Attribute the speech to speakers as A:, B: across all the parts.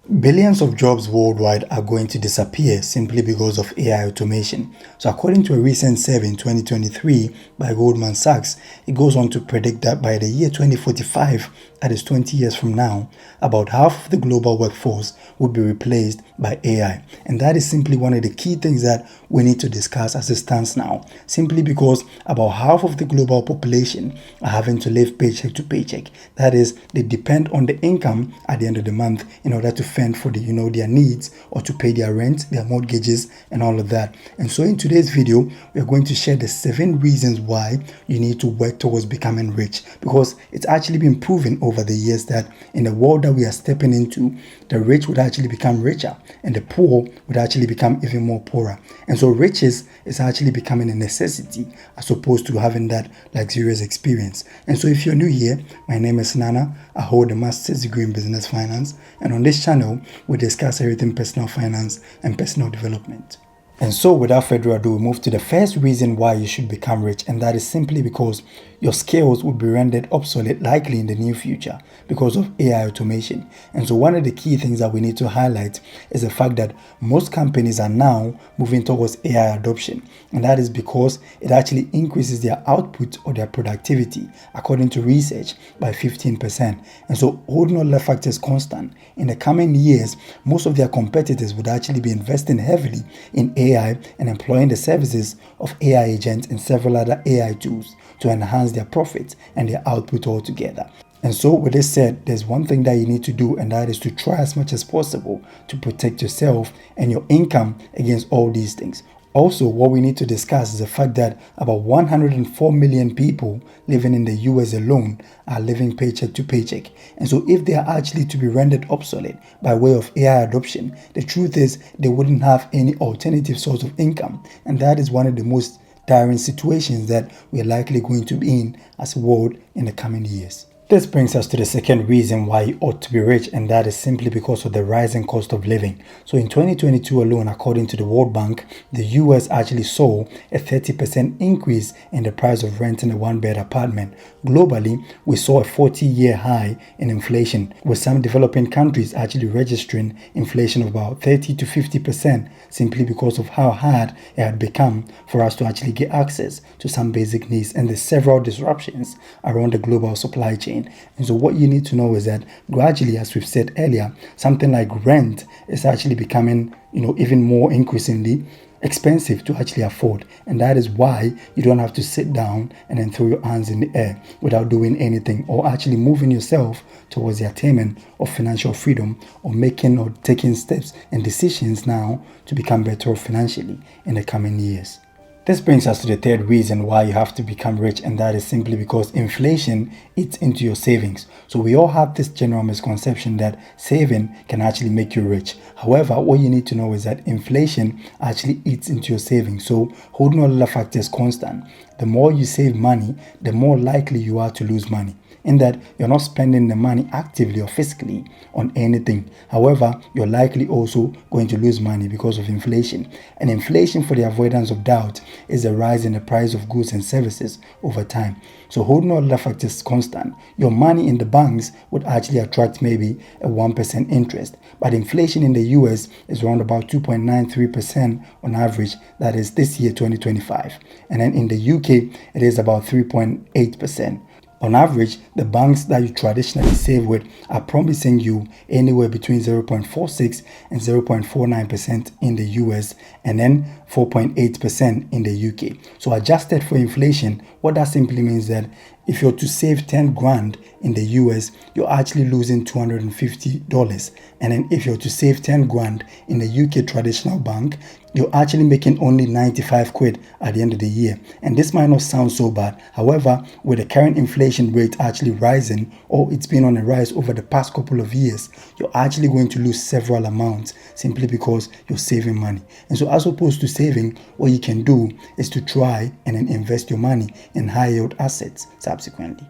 A: Billions of jobs worldwide are going to disappear simply because of AI automation. So according to a recent survey in 2023 by Goldman Sachs, it goes on to predict that by the year 2045, that is 20 years from now, about half of the global workforce would be replaced by AI. And that is simply one of the key things that we need to discuss as it stands now, simply because about half of the global population are having to live paycheck to paycheck. That is, they depend on the income at the end of the month in order to fend for their needs or to pay their rent, their mortgages, and all of that. And so in today's video, we are going to share the 7 reasons why you need to work towards becoming rich, because it's actually been proven over the years that in the world that we are stepping into, the rich would actually become richer and the poor would actually become even more poorer. And so riches is actually becoming a necessity as opposed to having that luxurious experience. And so if you're new here, my name is Nana. I hold a master's degree in business finance, and on this channel we discuss everything personal finance and personal development. And so without further ado, we move to the first reason why you should become rich, and that is simply because your skills will be rendered obsolete likely in the near future because of AI automation. And so one of the key things that we need to highlight is the fact that most companies are now moving towards AI adoption, and that is because it actually increases their output or their productivity according to research by 15%. And so holding all the factors constant, in the coming years most of their competitors would actually be investing heavily in AI and employing the services of AI agents and several other AI tools to enhance their profits and their output altogether. And so with this said, there's one thing that you need to do, and that is to try as much as possible to protect yourself and your income against all these things. Also, what we need to discuss is the fact that about 104 million people living in the US alone are living paycheck to paycheck. And so if they are actually to be rendered obsolete by way of AI adoption, the truth is they wouldn't have any alternative source of income. And that is one of the most tiring situations that we are likely going to be in as a world in the coming years. This brings us to the second reason why you ought to be rich, and that is simply because of the rising cost of living. So in 2022 alone, according to the World Bank, the US actually saw a 30% increase in the price of renting a one-bed apartment. Globally, we saw a 40-year high in inflation, with some developing countries actually registering inflation of about 30 to 50% simply because of how hard it had become for us to actually get access to some basic needs and the several disruptions around the global supply chain. And so what you need to know is that gradually, as we've said earlier, something like rent is actually becoming, even more increasingly expensive to actually afford. And that is why you don't have to sit down and then throw your hands in the air without doing anything or actually moving yourself towards the attainment of financial freedom or making or taking steps and decisions now to become better financially in the coming years. This brings us to the third reason why you have to become rich, and that is simply because inflation eats into your savings. So we all have this general misconception that saving can actually make you rich. However, what you need to know is that inflation actually eats into your savings. So holding all other factors constant, the more you save money, the more likely you are to lose money, in that you're not spending the money actively or physically on anything. However, you're likely also going to lose money because of inflation. And inflation, for the avoidance of doubt, is the rise in the price of goods and services over time. So holding all other factors constant, your money in the banks would actually attract maybe a 1% interest. But inflation in the US is around about 2.93% on average. That is this year, 2025. And then in the UK, it is about 3.8%. On average, the banks that you traditionally save with are promising you anywhere between 0.46 and 0.49% in the US and then 4.8% in the UK. So adjusted for inflation, what that simply means that if you're to save 10 grand in the US, you're actually losing $250. And then if you're to save 10 grand in the UK traditional bank, you're actually making only 95 quid at the end of the year. And this might not sound so bad. However, with the current inflation rate actually rising, or it's been on a rise over the past couple of years, you're actually going to lose several amounts simply because you're saving money. And so as opposed to saving, what you can do is to try and then invest your money in high yield assets subsequently.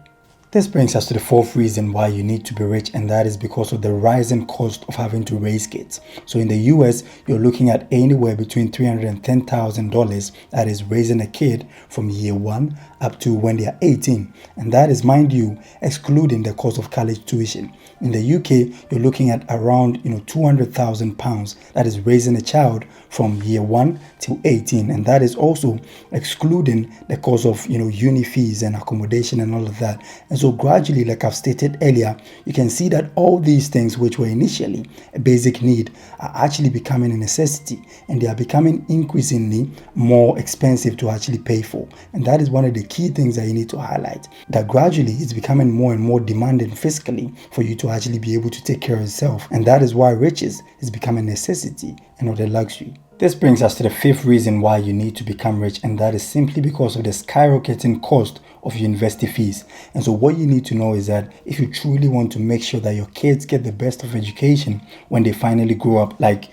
A: This brings us to the fourth reason why you need to be rich, and that is because of the rising cost of having to raise kids. So in the US, you're looking at anywhere between $310,000, that is raising a kid from year 1 up to when they are 18. And that is, mind you, excluding the cost of college tuition. In the UK, you're looking at around £200,000, that is raising a child from year 1 to 18, and that is also excluding the cost of uni fees and accommodation and all of that. And so gradually, like I've stated earlier, you can see that all these things which were initially a basic need are actually becoming a necessity, and they are becoming increasingly more expensive to actually pay for. And that is one of the key things that you need to highlight, that gradually it's becoming more and more demanding fiscally for you to actually be able to take care of yourself. And that is why riches is becoming a necessity and not a luxury. This brings us to the fifth reason why you need to become rich, and that is simply because of the skyrocketing cost of university fees. And so what you need to know is that if you truly want to make sure that your kids get the best of education when they finally grow up, like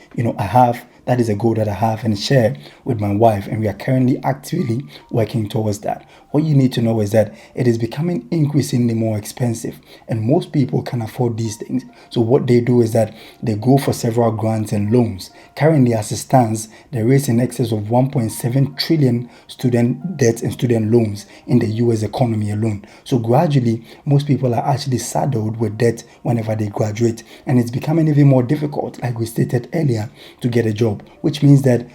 A: that is a goal that I have and share with my wife, and we are currently actively working towards that. What you need to know is that it is becoming increasingly more expensive, and most people can afford these things. So what they do is that they go for several grants and loans. Currently, as it stands, there is in excess of 1.7 trillion student debt and student loans in the US economy alone. So gradually, most people are actually saddled with debt whenever they graduate, and it's becoming even more difficult, like we stated earlier, to get a job, which means that,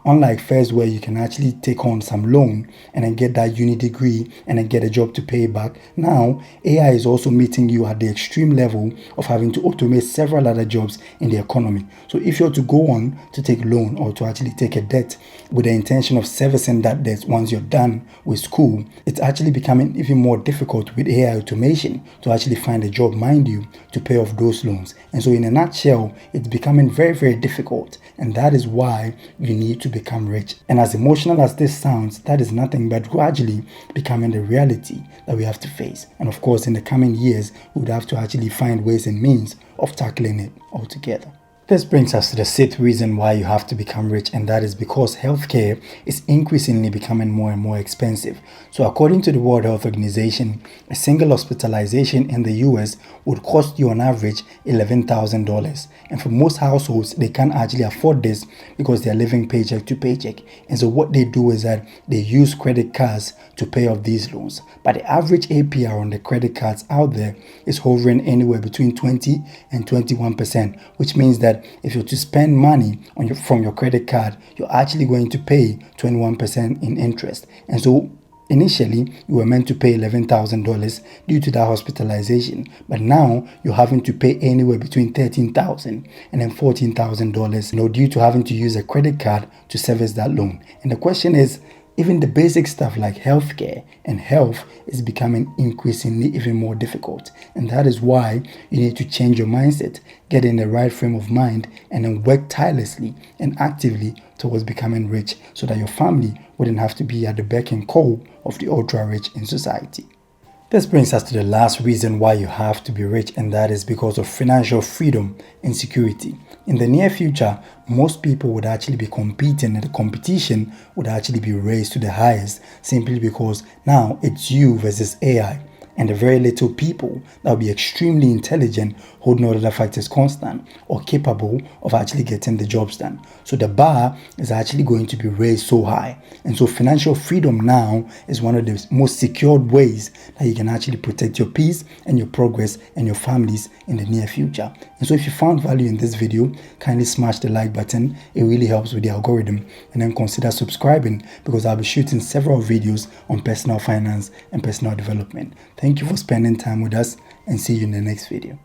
A: unlike first where you can actually take on some loan and then get that uni degree and then get a job to pay back, now AI is also meeting you at the extreme level of having to automate several other jobs in the economy. So if you're to go on to take loan or to actually take a debt with the intention of servicing that debt once you're done with school, it's actually becoming even more difficult with AI automation to actually find a job, mind you, to pay off those loans. And so in a nutshell, it's becoming very, very difficult. And that is why you need to become rich. And as emotional as this sounds, that is nothing but gradually becoming the reality that we have to face. And of course, in the coming years, we would have to actually find ways and means of tackling it altogether. This brings us to the sixth reason why you have to become rich, and that is because healthcare is increasingly becoming more and more expensive. So according to the World Health Organization, a single hospitalization in the US would cost you on average $11,000. And for most households, they can't actually afford this because they're living paycheck to paycheck. And so what they do is that they use credit cards to pay off these loans. But the average APR on the credit cards out there is hovering anywhere between 20 and 21%, which means that if you're to spend money from your credit card, you're actually going to pay 21% in interest. And so initially, you were meant to pay $11,000 due to that hospitalization, but now you're having to pay anywhere between $13,000 and then $14,000, due to having to use a credit card to service that loan. And the question is, even the basic stuff like healthcare and health is becoming increasingly even more difficult. And that is why you need to change your mindset, get in the right frame of mind, and then work tirelessly and actively towards becoming rich so that your family wouldn't have to be at the beck and call of the ultra rich in society. This brings us to the last reason why you have to be rich, and that is because of financial freedom and security. In the near future, most people would actually be competing, and the competition would actually be raised to the highest simply because now it's you versus AI. And the very little people that will be extremely intelligent, holding all other factors constant, or capable of actually getting the jobs done. So the bar is actually going to be raised so high. And so financial freedom now is one of the most secured ways that you can actually protect your peace and your progress and your families in the near future. And so if you found value in this video, kindly smash the like button. It really helps with the algorithm. And then consider subscribing, because I'll be shooting several videos on personal finance and personal development. Thank you for spending time with us, and see you in the next video.